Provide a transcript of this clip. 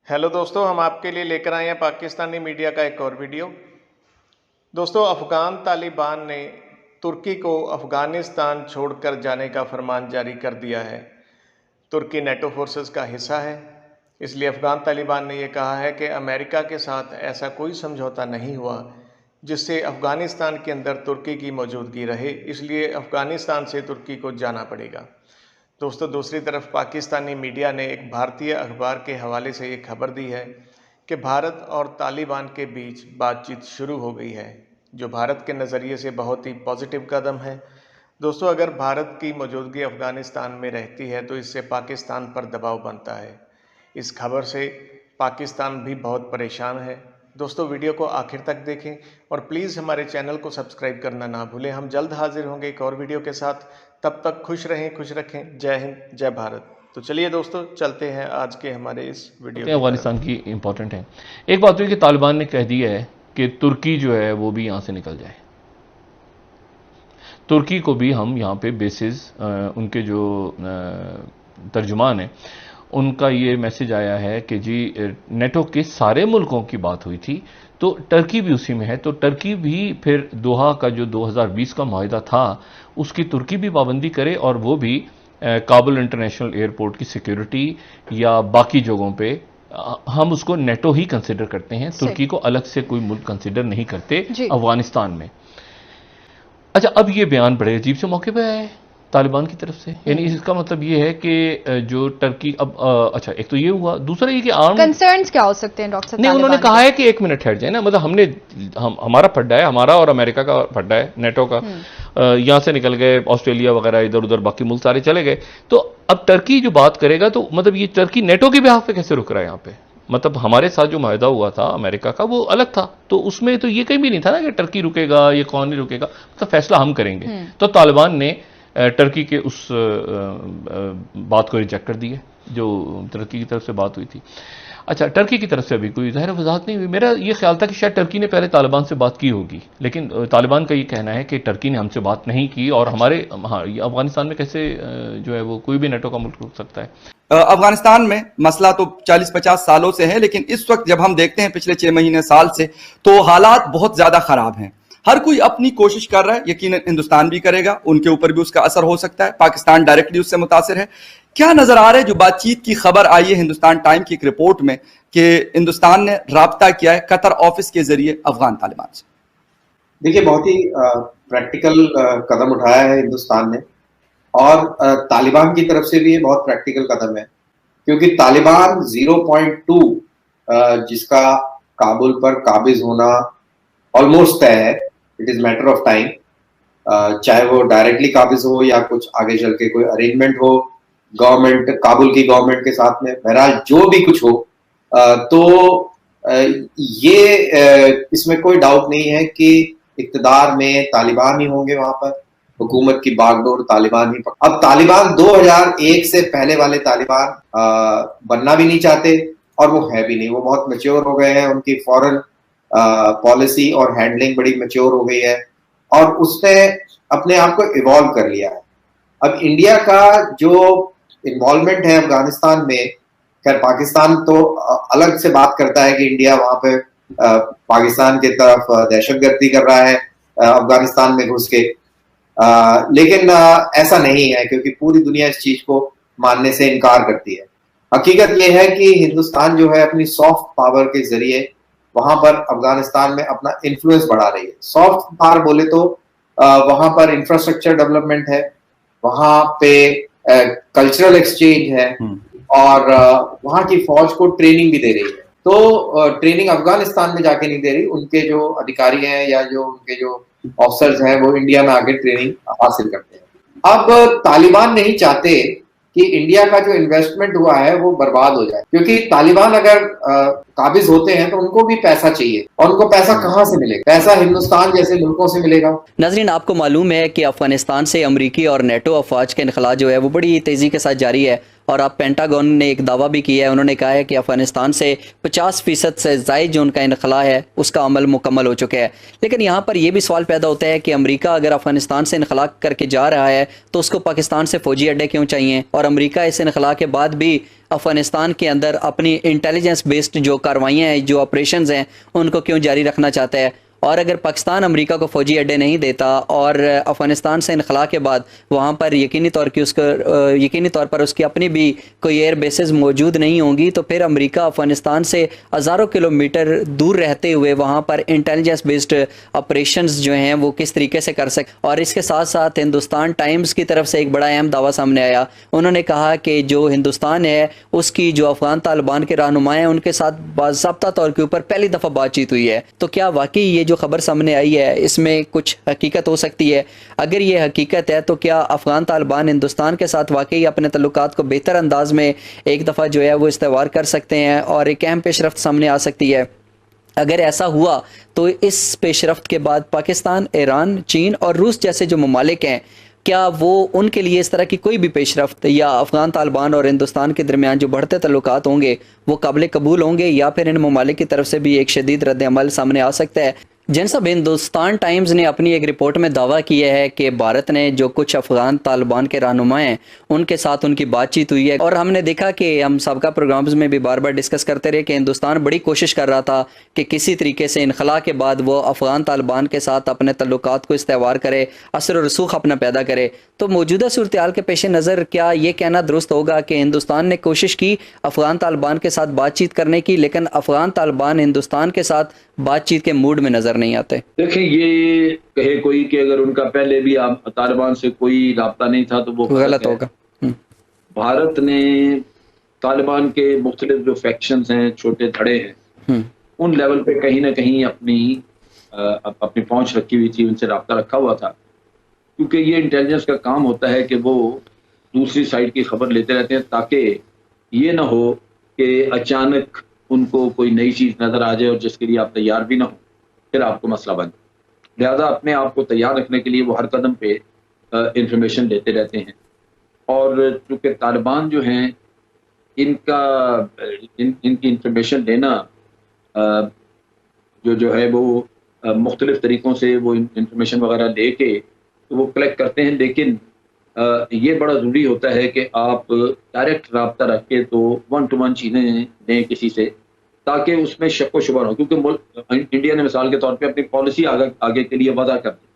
Hello दोस्तों, हम आपके लिए लेकर आए हैं पाकिस्तानी मीडिया का एक और वीडियो। दोस्तों, अफ़गान तालिबान ने तुर्की को अफ़गानिस्तान छोड़कर जाने का फरमान जारी कर दिया है। तुर्की नेटो फोर्सेस का हिस्सा है, इसलिए अफ़गान तालिबान ने यह कहा है कि अमेरिका के साथ ऐसा कोई समझौता नहीं हुआ जिससे अफ़गानिस्तान के अंदर तुर्की की मौजूदगी रहे, इसलिए अफ़गानिस्तान से तुर्की को जाना पड़ेगा। दोस्तों, दूसरी तरफ पाकिस्तानी मीडिया ने एक भारतीय अखबार के हवाले से ये खबर दी है कि भारत और तालिबान के बीच बातचीत शुरू हो गई है, जो भारत के नज़रिए से बहुत ही पॉजिटिव कदम है। दोस्तों, अगर भारत की मौजूदगी अफ़गानिस्तान में रहती है तो इससे पाकिस्तान पर दबाव बनता है। इस खबर से पाकिस्तान भी बहुत परेशान है। दोस्तों, वीडियो को आखिर तक देखें और प्लीज़ हमारे चैनल को सब्सक्राइब करना ना भूलें। हम जल्द हाजिर होंगे एक और वीडियो के साथ। तब तक खुश रहें, खुश रखें। जय हिंद, जय भारत। तो चलिए दोस्तों, चलते हैं आज के हमारे इस वीडियो की तरफ। अफगानिस्तान की इम्पोर्टेंट है। एक बात हुई कि तालिबान ने कह दिया है कि तुर्की जो है वो भी यहाँ से निकल जाए। तुर्की को भी हम यहाँ पे बेसिस उनके जो तर्जुमान है उनका ये मैसेज आया है कि जी नेटो के सारे मुल्कों की बात हुई थी तो टर्की भी उसी में है, तो टर्की भी फिर दोहा का जो 2020 का माहिदा था उसकी तुर्की भी पाबंदी करे और वो भी काबुल इंटरनेशनल एयरपोर्ट की सिक्योरिटी या बाकी जगहों पे हम उसको नेटो ही कंसिडर करते हैं, तुर्की को अलग से कोई मुल्क कंसिडर नहीं करते अफगानिस्तान में। अच्छा, अब ये बयान बड़े अजीब से मौके पे आया है तालिबान की तरफ से, यानी इसका मतलब ये है कि जो टर्की अब अच्छा, एक तो ये हुआ, दूसरा ये कि आर्म कंसर्न्स क्या हो सकते हैं डॉक्टर साहब? नहीं, उन्होंने कहा है कि 1 मिनट ठहर जाए ना, मतलब हमारा फड्डा है, हमारा और अमेरिका का फड्डा है, नेटो का। यहां से निकल गए ऑस्ट्रेलिया वगैरह, इधर उधर बाकी मुल्क सारे चले गए, तो अब टर्की जो बात करेगा तो मतलब ये टर्की नेटो के बिहाफ पे कैसे रुक रहा है यहाँ पे? मतलब हमारे साथ जो माहिदा हुआ था अमेरिका का वो अलग था, तो उसमें तो ये कहीं भी नहीं था ना कि टर्की रुकेगा या कौन नहीं रुकेगा, तो फैसला हम करेंगे। तो तालिबान ने टर्की के उस बात को रिजेक्ट कर दिया जो टर्की की तरफ से बात हुई थी। अच्छा, टर्की की तरफ से अभी कोई ज़ाहिर वजाहत नहीं हुई। मेरा ये ख्याल था कि शायद टर्की ने पहले तालिबान से बात की होगी, लेकिन तालिबान का ये कहना है कि टर्की ने हमसे बात नहीं की और हमारे अफगानिस्तान में कैसे जो है वो कोई भी नेटो का मुल्क रुक सकता है। अफगानिस्तान में मसला तो 40-50 सालों से है, लेकिन इस वक्त जब हम देखते हैं पिछले 6 महीने साल से, तो हालात बहुत ज्यादा खराब हैं। हर कोई अपनी कोशिश कर रहा है, यकीनन हिंदुस्तान भी करेगा, उनके ऊपर भी उसका असर हो सकता है, पाकिस्तान डायरेक्टली उससे मुतासिर है। क्या नजर आ रहा है? जो बातचीत की खबर आई है हिंदुस्तान टाइम की एक रिपोर्ट में कि हिंदुस्तान ने राब्ता किया है कतर ऑफिस के जरिए अफगान तालिबान से। देखिए, बहुत ही प्रैक्टिकल कदम उठाया है हिंदुस्तान ने, और तालिबान की तरफ से भी ये बहुत प्रैक्टिकल कदम है, क्योंकि तालिबान 0.2 जिसका काबुल पर काबिज होना ऑलमोस्ट तय है, it is matter of time, चाहे वो डायरेक्टली काबिज हो या कुछ आगे चल के कोई अरेंजमेंट हो गवर्नमेंट, काबुल की गवर्नमेंट के साथ में, बहरहाल जो भी कुछ हो, तो ये इसमें कोई डाउट नहीं है कि इक्तदार में तालिबान ही होंगे, वहां पर हुकूमत की बागडोर तालिबान ही। अब तालिबान 2001 से पहले वाले तालिबान बनना भी नहीं चाहते और वो है भी नहीं, वो बहुत मैच्योर हो गए हैं, उनकी फॉरेन पॉलिसी और हैंडलिंग बड़ी मैच्योर हो गई है और उसने अपने आप को इवॉल्व कर लिया है। अब इंडिया का जो इन्वॉल्वमेंट है अफगानिस्तान में, खैर पाकिस्तान तो अलग से बात करता है कि इंडिया वहां पे पाकिस्तान की तरफ दहशतगर्दी कर रहा है अफगानिस्तान में घुस के, लेकिन ऐसा नहीं है, क्योंकि पूरी दुनिया इस चीज को मानने से इनकार करती है। हकीकत यह है कि हिंदुस्तान जो है अपनी सॉफ्ट पावर के जरिए वहां पर अफगानिस्तान में अपना इन्फ्लुएंस बढ़ा रही है। सॉफ्ट पावर बोले तो वहां पर इंफ्रास्ट्रक्चर डेवलपमेंट है, वहां पे कल्चरल एक्सचेंज है और वहां की फौज को ट्रेनिंग भी दे रही है। तो ट्रेनिंग अफगानिस्तान में जाके नहीं दे रही, उनके जो अधिकारी हैं या जो उनके जो ऑफिसर्स हैं वो इंडिया में आके ट्रेनिंग हासिल करते हैं। अब तालिबान नहीं चाहते कि इंडिया का जो इन्वेस्टमेंट हुआ है वो बर्बाद हो जाए, क्योंकि तालिबान अगर काबिज होते हैं तो उनको भी पैसा चाहिए, और उनको पैसा कहाँ से मिलेगा? पैसा हिंदुस्तान जैसे मुल्कों से मिलेगा। नाज़रीन, आपको मालूम है कि अफगानिस्तान से अमरीकी और नेटो अफवाज का इनखला जो है वो बड़ी तेज़ी के साथ जारी है और अब पेंटागन ने एक दावा भी किया है, उन्होंने कहा है कि अफगानिस्तान से 50% से ज़ायद जो उनका इनखला है उसका अमल मुकम्मल हो चुका है। लेकिन यहाँ पर यह भी सवाल पैदा होता है कि अमेरिका अगर अफगानिस्तान से इनखला करके जा रहा है तो उसको पाकिस्तान से फ़ौजी अड्डे क्यों चाहिए, और अमेरिका इस इनखला के बाद भी अफगानिस्तान के अंदर अपनी इंटेलिजेंस बेस्ड जो कार्रवाइयाँ हैं, जो ऑपरेशंस हैं, उनको क्यों जारी रखना चाहता है। और अगर पाकिस्तान अमेरिका को फ़ौजी अड्डे नहीं देता और अफ़गानिस्तान से इनखला के बाद वहाँ पर यकीनी तौर पर उसकी अपनी भी कोई एयर बेसेस मौजूद नहीं होंगी, तो फिर अमेरिका अफ़गानिस्तान से हज़ारों किलोमीटर दूर रहते हुए वहाँ पर इंटेलिजेंस बेस्ड ऑपरेशंस जो हैं वो किस तरीके से कर सके। और इसके साथ साथ हिंदुस्तान टाइम्स की तरफ से एक बड़ा अहम दावा सामने आया। उन्होंने कहा कि जो हिंदुस्तान है उसकी जो अफ़गान तालिबान के रहनुमा हैं उनके साथ बाज़ाब्ता तौर के ऊपर पहली दफ़ा बातचीत हुई है। तो क्या वाकई ये जो खबर सामने आई है इसमें कुछ हकीकत हो सकती है? अगर ये हकीकत है तो क्या अफ़गान तालिबान हिंदुस्तान के साथ वाकई अपने तल्लुकात को बेहतर अंदाज में एक दफ़ा जो है वो इस्तेवार कर सकते हैं और एक अहम पेशरफ्त सामने आ सकती है? अगर ऐसा हुआ तो इस पेशरफ्त के बाद पाकिस्तान, ईरान, चीन और रूस जैसे जो ममालिक हैं, क्या वो उनके लिए इस तरह की कोई भी पेशरफ्त या अफ़गान तालिबान और हिंदुस्तान के दरमियान जो बढ़ते तल्लुकात होंगे वो काबिल कबूल होंगे, या फिर इन ममालिक की तरफ से भी एक शदीद रद्द अमल सामने आ सकता है? जैन साहब, हिंदुस्तान टाइम्स ने अपनी एक रिपोर्ट में दावा किया है कि भारत ने जो कुछ अफ़गान तालिबान के रहनुमा हैं उनके साथ उनकी बातचीत हुई है, और हमने देखा कि हम सबका प्रोग्राम्स में भी बार बार डिस्कस करते रहे कि हिंदुस्तान बड़ी कोशिश कर रहा था कि किसी तरीके से इनखला के बाद वो अफ़गान तालिबान के साथ अपने तल्लुकात को इस्तेवार करे, असर और रसूख अपना पैदा करे। तो मौजूदा सूरत हाल के पेश नज़र क्या ये कहना दुरुस्त होगा कि हिंदुस्तान ने कोशिश की अफ़गान तालिबान के साथ बातचीत करने की, लेकिन अफ़गान तालिबान हिंदुस्तान के साथ बातचीत के मूड में नजर नहीं आते? देखिए, ये कहे कोई कि अगर उनका पहले भी तालिबान से कोई राब्ता नहीं था तो वो गलत होगा। भारत ने तालिबान के मुख्तलिफ जो फैक्शंस हैं, छोटे धड़े हैं, उन लेवल पे कहीं ना कहीं अपनी पहुंच रखी हुई थी, उनसे राब्ता रखा हुआ था, क्योंकि ये इंटेलिजेंस का काम होता है कि वो दूसरी साइड की खबर लेते रहते हैं ताकि ये ना हो कि अचानक उनको कोई नई चीज़ नज़र आ जाए और जिसके लिए आप तैयार भी ना हो, फिर आपको मसला बन। लिहाजा अपने आप को तैयार रखने के लिए वो हर कदम पे इंफॉर्मेशन लेते रहते हैं। और चूँकि तालिबान जो हैं इनकी इंफॉर्मेशन लेना जो है वो मुख्तलिफ तरीक़ों से वो इंफॉर्मेशन वगैरह दे के तो वो कलेक्ट करते हैं, लेकिन ये बड़ा ज़रूरी होता है कि आप डायरेक्ट रब्ता रख के तो 1 to 1 चीज़ें दें किसी से, ताकि उसमें शक व शुबा हो। क्योंकि इंडिया ने मिसाल के तौर पे अपनी पॉलिसी आगे के लिए वज़ा कर दी,